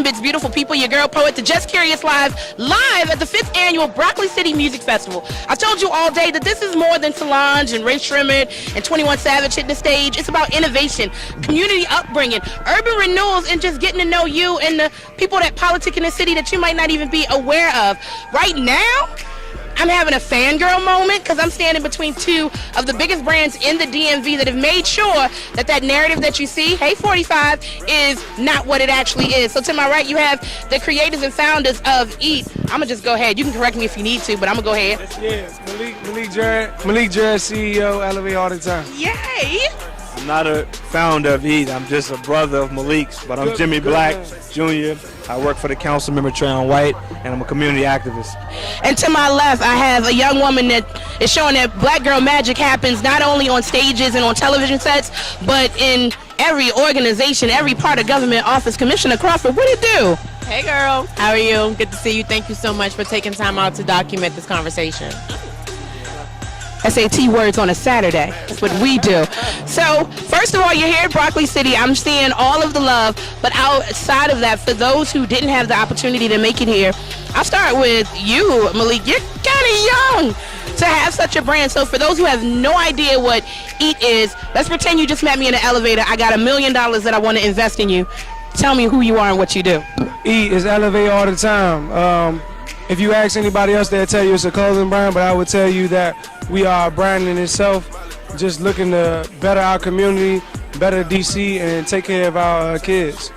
Gambit's beautiful people, your girl poet, the Just Curious live at the 5th annual Broccoli City Music Festival. I told you all day that this is more than Solange and Ray Shrimmer and 21 Savage hitting the stage. It's about innovation, community upbringing, urban renewals, and just getting to know you and the people that politic in the city that you might not even be aware of. Right now, I'm having a fangirl moment because I'm standing between two of the biggest brands in the DMV that have made sure that that narrative that you see, Hey 45, is not what it actually is. So to my right, you have the creators and founders of EAT. I'm going to just go ahead. You can correct me if you need to, but I'm going to go ahead. Yeah, Malik Jarrett, CEO, Elevate all the time. Yay! I'm not a founder of EAT. I'm just a brother of Malik's, but I'm Jimmy Black Jr. I work for the council member Trayon White, and I'm a community activist. And to my left, I have a young woman that is showing that black girl magic happens not only on stages and on television sets, but in every organization, every part of government office. Commissioner Crawford, what do you do? Hey girl, how are you? Good to see you. Thank you so much for taking time out to document this conversation. SAT words on a Saturday. That's what we do. So, first of all, you're here at Broccoli City. I'm seeing all of the love. But outside of that, for those who didn't have the opportunity to make it here, I'll start with you, Malik. You're kind of young to have such a brand. So for those who have no idea what EAT is, let's pretend you just met me in an elevator. I got $1 million that I want to invest in you. Tell me who you are and what you do. EAT is Elevate all the time. If you ask anybody else, they'll tell you it's a clothing brand, but I would tell you that we are a brand in itself, just looking to better our community, better DC, and take care of our kids.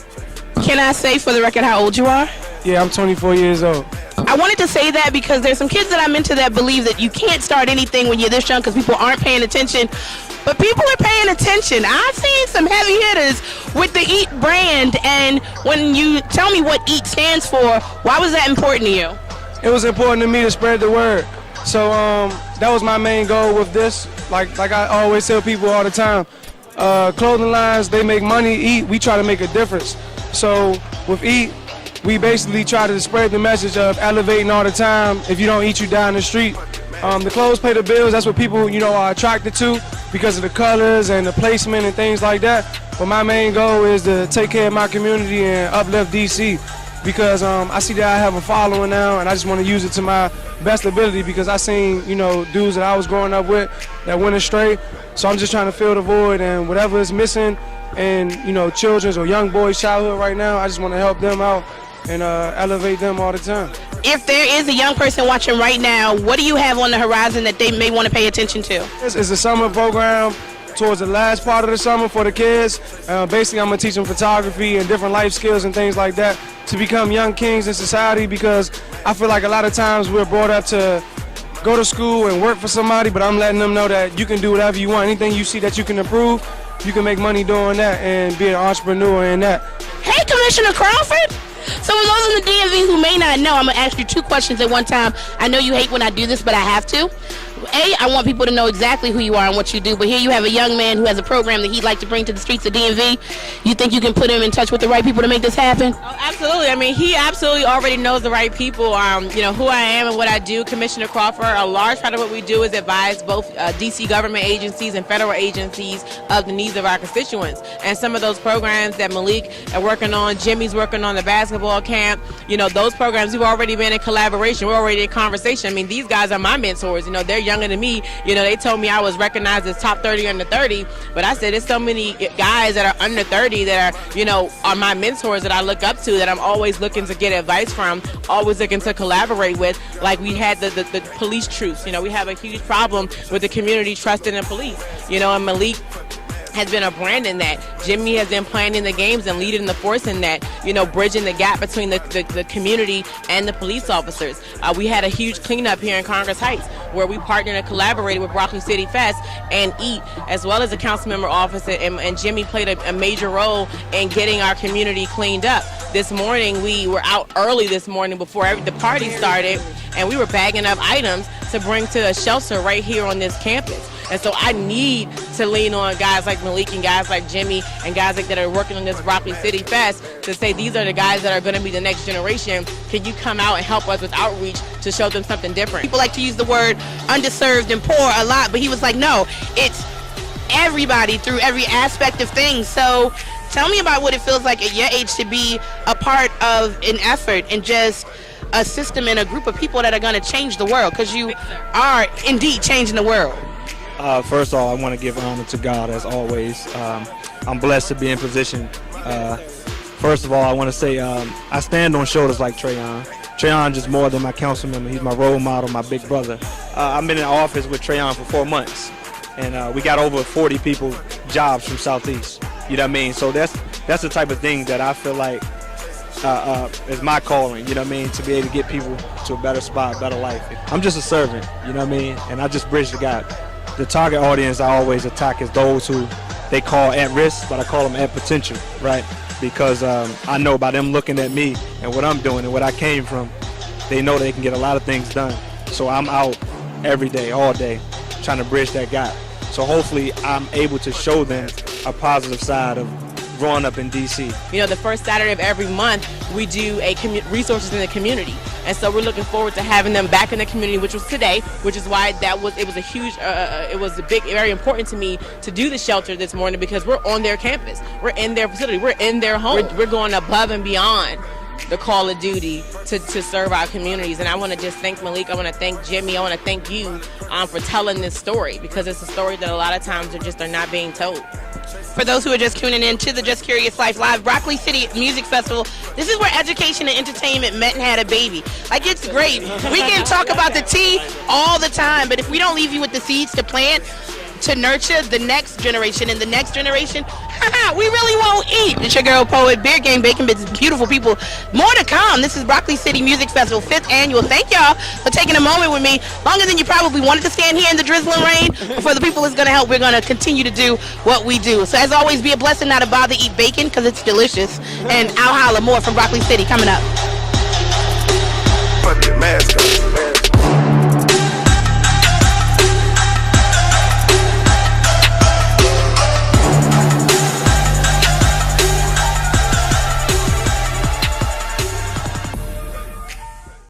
Can I say for the record how old you are? Yeah, I'm 24 years old. I wanted to say that because there's some kids that I'm into that believe that you can't start anything when you're this young because people aren't paying attention. But people are paying attention. I've seen some heavy hitters with the EAT brand, and when you tell me what EAT stands for, why was that important to you? It was important to me to spread the word. So that was my main goal with this. Like I always tell people all the time, clothing lines, they make money. EAT, we try to make a difference. So with EAT, we basically try to spread the message of elevating all the time. If you don't eat, you die in the street. The clothes pay the bills. That's what people, are attracted to because of the colors and the placement and things like that. But my main goal is to take care of my community and uplift DC. Because I see that I have a following now, and I just want to use it to my best ability because I seen, dudes that I was growing up with that went astray. So I'm just trying to fill the void, and whatever is missing in, children's or young boys' childhood right now, I just want to help them out and elevate them all the time. If there is a young person watching right now, what do you have on the horizon that they may want to pay attention to? It's a summer program towards the last part of the summer for the kids. Basically, I'm going to teach them photography and different life skills and things like that to become young kings in society, because I feel like a lot of times we're brought up to go to school and work for somebody, but I'm letting them know that you can do whatever you want. Anything you see that you can improve, you can make money doing that and be an entrepreneur in that. Hey, Commissioner Crawford. So for those in the DMV who may not know, I'm going to ask you two questions at one time. I know you hate when I do this, but I have to. A, I want people to know exactly who you are and what you do, but here you have a young man who has a program that he'd like to bring to the streets of DMV. You think you can put him in touch with the right people to make this happen? Oh, absolutely. I mean, he absolutely already knows the right people, who I am and what I do. Commissioner Crawford, a large part of what we do is advise both DC government agencies and federal agencies of the needs of our constituents. And some of those programs that Malik are working on, Jimmy's working on the basketball camp, those programs, we've already been in collaboration. We're already in conversation. I mean, these guys are my mentors. They're younger than me. They told me I was recognized as top 30 under 30, but I said there's so many guys that are under 30 that are my mentors that I look up to, that I'm always looking to get advice from, always looking to collaborate with. Like we had the police truce. We have a huge problem with the community trusting the police. And Malik has been a brand in that. Jimmy has been playing in the games and leading the force in that, bridging the gap between the community and the police officers. We had a huge cleanup here in Congress Heights where we partnered and collaborated with Broccoli City Fest and EAT, as well as the council member office, and Jimmy played a major role in getting our community cleaned up. This morning, we were out early this morning before the party started, and we were bagging up items to bring to a shelter right here on this campus. And so I need to lean on guys like Malik and guys like Jimmy and guys like that are working on this Broccoli City Fest to say these are the guys that are going to be the next generation. Can you come out and help us with outreach to show them something different? People like to use the word underserved and poor a lot, but he was like, no, it's everybody through every aspect of things. So Tell me about what it feels like at your age to be a part of an effort and just a system and a group of people that are going to change the world, because you are indeed changing the world. First of all, I want to give honor to God as always. I'm blessed to be in position. First of all, I want to say I stand on shoulders like Trayon. Trayon is more than my council member. He's my role model, my big brother. I've been in office with Trayon for 4 months, and we got over 40 people jobs from Southeast. You know what I mean? So that's the type of thing that I feel like is my calling. You know what I mean? To be able to get people to a better spot, better life. I'm just a servant. You know what I mean? And I just bridge the gap. The target audience I always attack is those who they call at risk, but I call them at potential, right? Because I know by them looking at me and what I'm doing and what I came from, they know they can get a lot of things done. So I'm out every day, all day, trying to bridge that gap. So hopefully I'm able to show them a positive side of growing up in D.C. You know, the first Saturday of every month, we do a resources in the community. And so we're looking forward to having them back in the community, which was today, which is why it was a huge, it was very important to me to do the shelter this morning, because we're on their campus. We're in their facility. We're in their home. We're going above and beyond the call of duty to serve our communities. And I want to just thank Malik. I want to thank Jimmy. I want to thank you for telling this story, because it's a story that a lot of times are not being told. For those who are just tuning in to the Just Curious Life Live Broccoli City Music Festival, this is where education and entertainment met and had a baby. Like, it's great. We can talk about the tea all the time, but if we don't leave you with the seeds to plant, to nurture the next generation and the next generation, we really won't eat. It's your girl, Poet, Beer Gang, Bacon Bits, beautiful people. More to come. This is Broccoli City Music Festival, 5th annual. Thank y'all for taking a moment with me. Longer than you probably wanted to stand here in the drizzling rain. But for the people that's going to help, we're going to continue to do what we do. So as always, be a blessing, not a bother. Eat bacon because it's delicious. And I'll holla more from Broccoli City coming up. Put your mask on.